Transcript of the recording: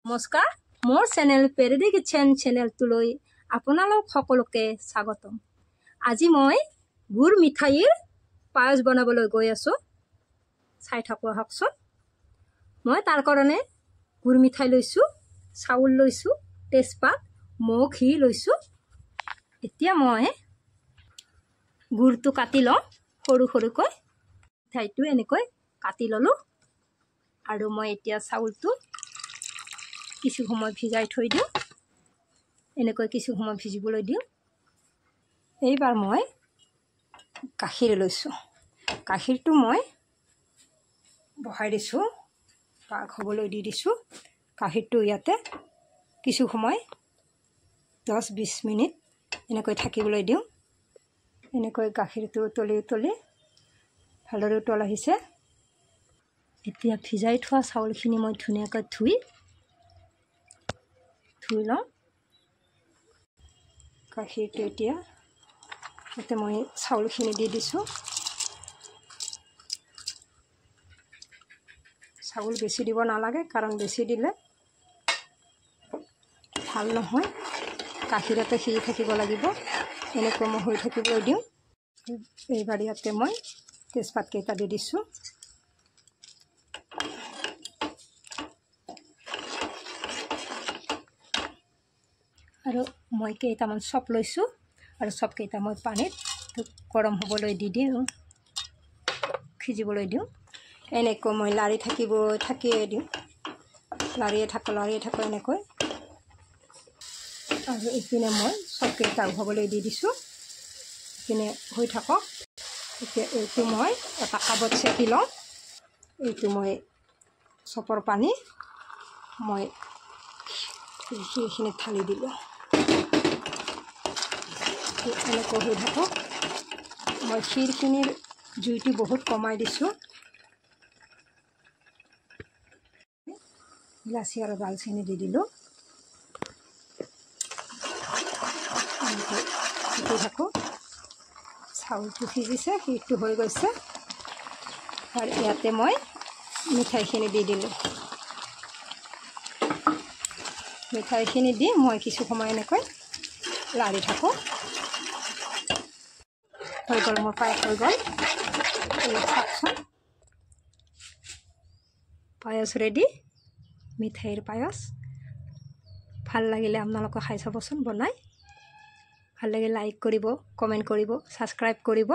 নমস্কাৰ, মোৰ channel পেৰেডি kitchen চেনেলটোলৈ আপোনালোক সকলোকে স্বাগতম। আজি মই গুড় মিঠাইৰ পায়স বনাবলৈ গৈ আছোঁ। চাই থাকোঁ আহকচোন। মই তাৰ কাৰণে গুড় মিঠাই লৈছোঁ, চাউল লৈছোঁ, তেজপাত, মৌ, ঘি লৈছোঁ। এতিয়া মই গুড়টো কাটি লওঁ সৰু সৰুকৈ। মিঠাইটো এনেকৈ কাটি ল'লোঁ আৰু মই এতিয়া চাউলটো কিছু সময় ভিজাই থৈ দিওঁ। এনেকৈ কিছু সময় ভিজিবলৈ দিওঁ। এইবাৰ মই গাখীৰ লৈছোঁ। গাখীৰটো মই বহাই দিছোঁ, পাক হ'বলৈ দি দিছোঁ। গাখীৰটো ইয়াতে কিছু সময় 10-20 মিনিট এনেকৈ থাকিবলৈ দিওঁ। এনেকৈ গাখীৰটো উতলি উতলি ভালদৰে উতল আহিছে। এতিয়া ভিজাই থোৱা চাউলখিনি মই ধুনীয়াকৈ ধুই লওঁ। গাখীৰটো এতিয়া ইয়াতে মই চাউলখিনি দি দিছোঁ। চাউল বেছি দিব নালাগে, কাৰণ বেছি দিলে ভাল নহয়। গাখীৰতে সিজি থাকিব লাগিব, এনেকৈ মই হৈ থাকিবলৈ দিওঁ। এইবাৰ ইয়াতে মই তেজপাতকেইটা দি দিছোঁ। আৰু মই কেইটামান চপ লৈছোঁ আৰু চপকেইটা মই পানীত গৰম হ'বলৈ দি দিওঁ, সিজিবলৈ দিওঁ। এনেকৈ মই লাৰি থাকিয়ে দিওঁ, লাৰিয়ে থাকোঁ এনেকৈ। আৰু এইপিনে মই চপকেইটা উহাবলৈ দি দিছোঁ। এইপিনে হৈ থাকক। এতিয়া এইটো মই এটা কাপত চেপি লওঁ। এইটো মই চপৰ পানী মই সেইখিনিত ঢালি দিলোঁ। এনেকৈ হৈ থাকক। মই ক্ষীৰখিনিৰ জুইটো বহুত কমাই দিছোঁ। ইলাচি আৰু দালচেনি দি দিলোঁ। এনেকৈ দি থাকোঁ। চাউলটো সিজিছে, ক্ষীৰটো হৈ গৈছে। আৰু ইয়াতে মই মিঠাইখিনি দি দিলোঁ। মিঠাইখিনি দি মই কিছু সময় এনেকৈ লাৰি থাকোঁ। হৈ গ'ল, মোৰ পায়স হৈ গ'ল। চাওকচোন, পায়স ৰেডি, মিঠাইৰ পায়স। ভাল লাগিলে আপোনালোকে খাই চাবচোন বনাই। ভাল লাগিলে লাইক কৰিব, কমেণ্ট কৰিব, ছাবস্ক্ৰাইব কৰিব।